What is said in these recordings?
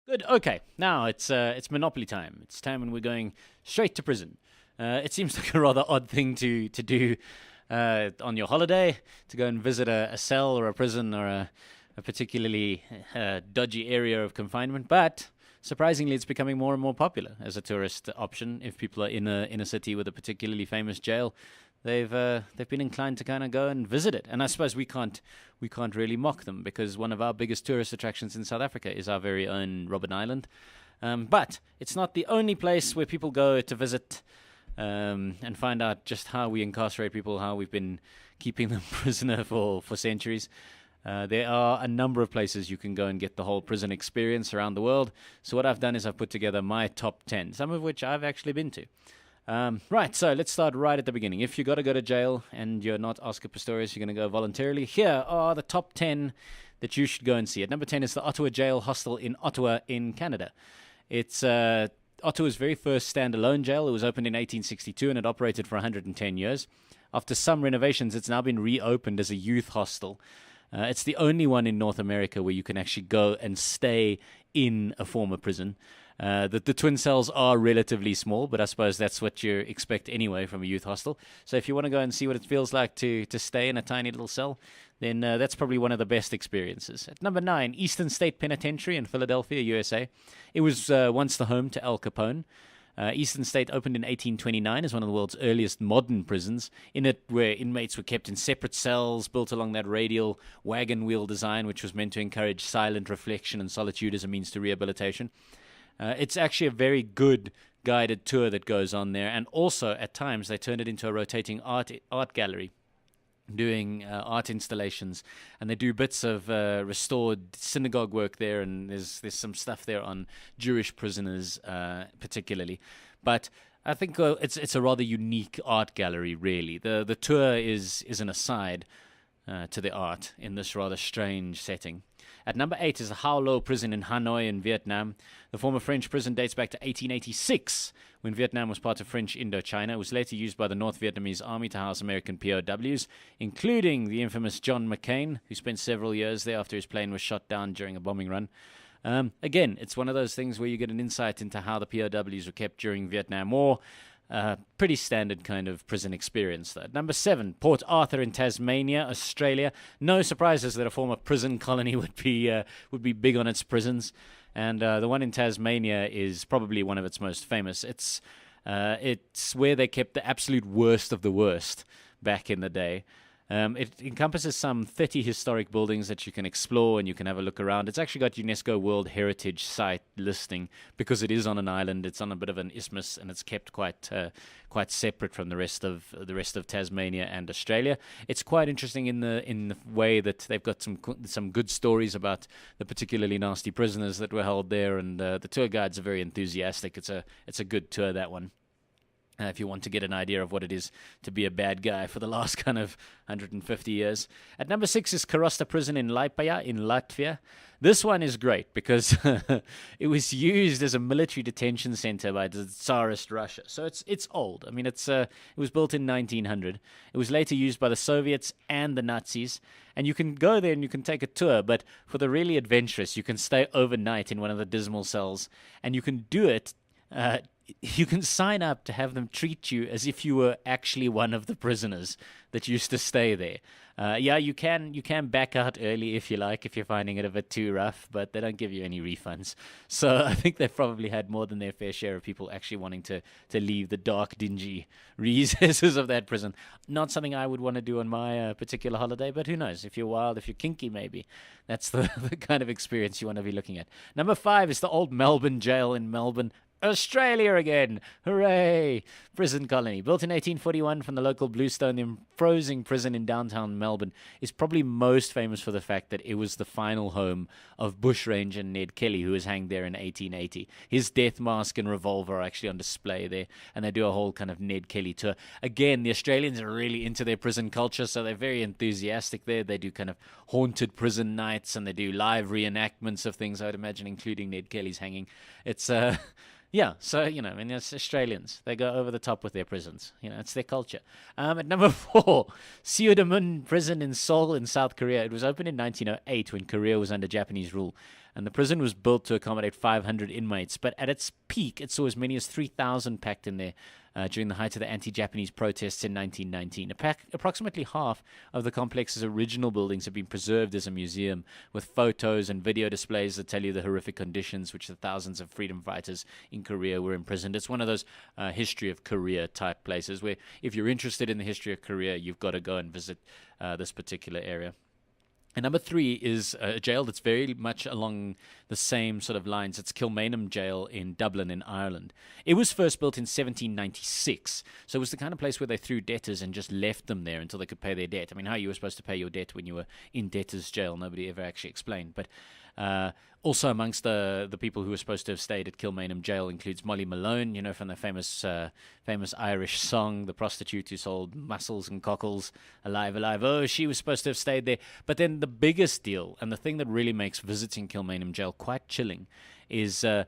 Good. Okay. Now it's Monopoly time. It's time when we're going straight to prison. It seems like a rather odd thing to do on your holiday, to go and visit a cell or a prison or a particularly dodgy area of confinement. But surprisingly, it's becoming more and more popular as a tourist option. If people are in a city with a particularly famous jail, they've been inclined to kind of go and visit it. And I suppose we can't really mock them, because one of our biggest tourist attractions in South Africa is our very own Robben Island. But it's not the only place where people go to visit and find out just how we incarcerate people, how we've been keeping them prisoner for centuries. There are a number of places you can go and get the whole prison experience around the world. So what I've done is I've put together my top 10, some of which I've actually been to. Right, so let's start right at the beginning. If you got to go to jail and you're not Oscar Pistorius, you're going to go voluntarily, here are the top 10 that you should go and see. At number 10 is the Ottawa Jail Hostel in Ottawa in Canada. It's Ottawa's very first standalone jail. It was opened in 1862 and it operated for 110 years. After some renovations, it's now been reopened as a youth hostel. It's the only one in North America where you can actually go and stay in a former prison. The twin cells are relatively small, but I suppose that's what you expect anyway from a youth hostel. So if you want to go and see what it feels like to stay in a tiny little cell, then that's probably one of the best experiences. At number 9, Eastern State Penitentiary in Philadelphia, USA. It was once the home to Al Capone. Eastern State opened in 1829 as one of the world's earliest modern prisons. In it, where inmates were kept in separate cells built along that radial wagon wheel design, which was meant to encourage silent reflection and solitude as a means to rehabilitation. It's actually a very good guided tour that goes on there, and also at times they turn it into a rotating art gallery, doing art installations, and they do bits of restored synagogue work there, and there's some stuff there on Jewish prisoners particularly. But I think it's a rather unique art gallery, really. The tour is an aside to the art in this rather strange setting. At number 8 is the Hao Lo prison in Hanoi in Vietnam. The former French prison dates back to 1886, when Vietnam was part of French Indochina. It was later used by the North Vietnamese army to house American POWs, including the infamous John McCain, who spent several years there after his plane was shot down during a bombing run. Again, it's one of those things where you get an insight into how the POWs were kept during Vietnam War. Pretty standard kind of prison experience, though. Number 7, Port Arthur in Tasmania, Australia. No surprises that a former prison colony would be big on its prisons, and the one in Tasmania is probably one of its most famous. It's where they kept the absolute worst of the worst back in the day. It encompasses some 30 historic buildings that you can explore and you can have a look around. It's actually got UNESCO World Heritage Site listing because it is on an island. It's on a bit of an isthmus, and it's kept quite separate from the rest of Tasmania and Australia. It's quite interesting in the way that they've got some good stories about the particularly nasty prisoners that were held there, and the tour guides are very enthusiastic. It's a good tour, that one. If you want to get an idea of what it is to be a bad guy for the last kind of 150 years. At number 6 is Karosta Prison in Laipaja in Latvia. This one is great because it was used as a military detention center by the Tsarist Russia. So it's old. I mean, it was built in 1900. It was later used by the Soviets and the Nazis. And you can go there and you can take a tour, but for the really adventurous, you can stay overnight in one of the dismal cells, and you can do it you can sign up to have them treat you as if you were actually one of the prisoners that used to stay there. You can back out early if you like, if you're finding it a bit too rough, but they don't give you any refunds. So I think they've probably had more than their fair share of people actually wanting to leave the dark, dingy recesses of that prison. Not something I would want to do on my particular holiday, but who knows? If you're wild, if you're kinky, maybe. That's the kind of experience you want to be looking at. Number 5 is the old Melbourne jail in Melbourne, Australia again. Hooray! Prison colony. Built in 1841 from the local Bluestone, the imposing prison in downtown Melbourne is probably most famous for the fact that it was the final home of bushranger Ned Kelly, who was hanged there in 1880. His death mask and revolver are actually on display there, and they do a whole kind of Ned Kelly tour. Again, the Australians are really into their prison culture, so they're very enthusiastic there. They do kind of haunted prison nights, and they do live reenactments of things, I would imagine, including Ned Kelly's hanging. It's yeah, so, I mean, it's Australians. They go over the top with their prisons. It's their culture. At number 4, Siudamun Prison in Seoul in South Korea. It was opened in 1908 when Korea was under Japanese rule. And the prison was built to accommodate 500 inmates, but at its peak, it saw as many as 3,000 packed in there during the height of the anti-Japanese protests in 1919. Approximately half of the complex's original buildings have been preserved as a museum, with photos and video displays that tell you the horrific conditions which the thousands of freedom fighters in Korea were imprisoned. It's one of those history of Korea type places where if you're interested in the history of Korea, you've got to go and visit this particular area. And number 3 is a jail that's very much along the same sort of lines. It's Kilmainham Jail in Dublin in Ireland. It was first built in 1796, so it was the kind of place where they threw debtors and just left them there until they could pay their debt. I mean, how you were supposed to pay your debt when you were in debtors' jail, nobody ever actually explained. But also amongst the people who were supposed to have stayed at Kilmainham Jail includes Molly Malone, from the famous Irish song, the prostitute who sold mussels and cockles, alive, alive. Oh, she was supposed to have stayed there. But then the biggest deal, and the thing that really makes visiting Kilmainham Jail quite chilling, is that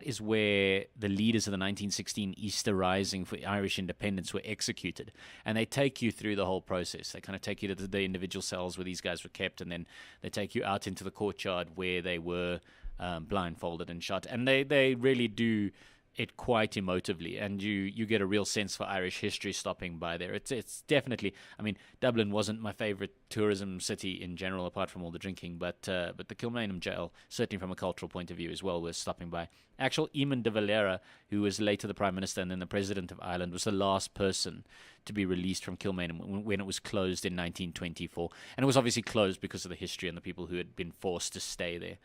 is where the leaders of the 1916 Easter Rising for Irish independence were executed. And they take you through the whole process. They kind of take you to the individual cells where these guys were kept, and then they take you out into the courtyard where they were blindfolded and shot. And they really do it quite emotively, and you get a real sense for Irish history stopping by there. It's definitely, I mean, Dublin wasn't my favorite tourism city in general, apart from all the drinking, but the Kilmainham Jail, certainly from a cultural point of view as well, was stopping by. Actual Eamon de Valera, who was later the Prime Minister and then the President of Ireland, was the last person to be released from Kilmainham when it was closed in 1924. And it was obviously closed because of the history and the people who had been forced to stay there.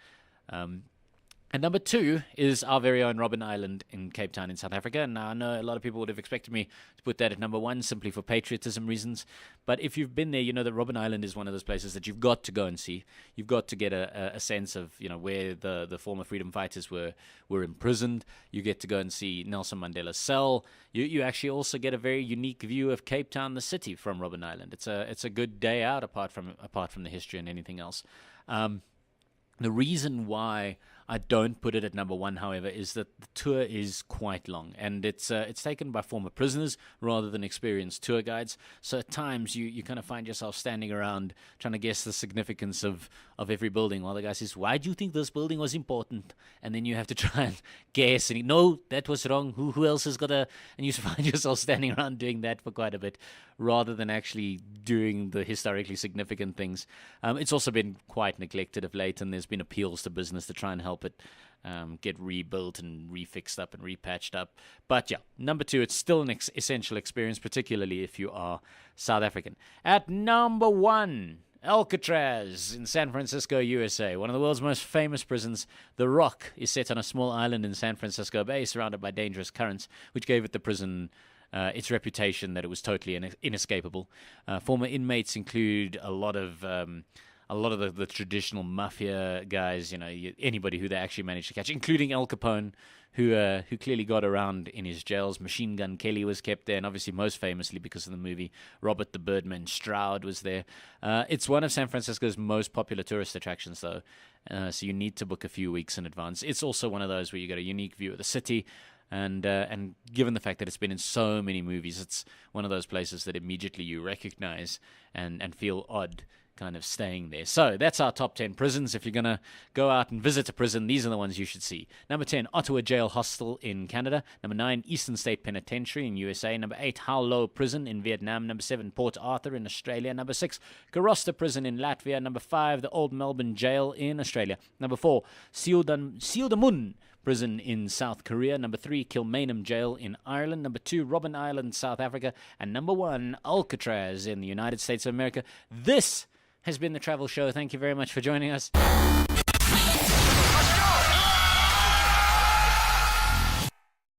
And number 2 is our very own Robben Island in Cape Town in South Africa. Now, I know a lot of people would have expected me to put that at number 1 simply for patriotism reasons. But if you've been there, you know that Robben Island is one of those places that you've got to go and see. You've got to get a sense of, where the former freedom fighters were imprisoned. You get to go and see Nelson Mandela's cell. You actually also get a very unique view of Cape Town, the city, from Robben Island. It's a good day out apart from the history and anything else. The reason why I don't put it at number 1, however, is that the tour is quite long, and it's taken by former prisoners rather than experienced tour guides. So at times you kind of find yourself standing around trying to guess the significance of every building, while the guy says, "Why do you think this building was important?" And then you have to try and guess, and no, that was wrong. Who else has got a? And you find yourself standing around doing that for quite a bit, rather than actually doing the historically significant things. It's also been quite neglected of late, and there's been appeals to business to try and help it get rebuilt and refixed up and repatched up. But yeah, number 2, it's still an essential experience, particularly if you are South African. At number 1, Alcatraz in San Francisco, USA. One of the world's most famous prisons. The Rock is set on a small island in San Francisco Bay, surrounded by dangerous currents, which gave it the prison its reputation that it was totally inescapable. Former inmates include a lot of the traditional mafia guys, anybody who they actually managed to catch, including Al Capone, who clearly got around in his jails. Machine Gun Kelly was kept there, and obviously most famously because of the movie, Robert the Birdman Stroud was there. It's one of San Francisco's most popular tourist attractions, though, so you need to book a few weeks in advance. It's also one of those where you get a unique view of the city, and given the fact that it's been in so many movies, it's one of those places that immediately you recognize and feel odd kind of staying there. So that's our top 10 prisons. If you're going to go out and visit a prison, these are the ones you should see. Number 10, Ottawa Jail Hostel in Canada. Number 9, Eastern State Penitentiary in USA. Number 8, Hao Lo Prison in Vietnam. Number 7, Port Arthur in Australia. Number 6, Gorosta Prison in Latvia. Number 5, the Old Melbourne Jail in Australia. Number 4, Siudamun Prison in South Korea. Number 3, Kilmainham Jail in Ireland. Number 2, Robben Island, South Africa. And number 1, Alcatraz in the United States of America. This has been the Travel Show. Thank you very much for joining us.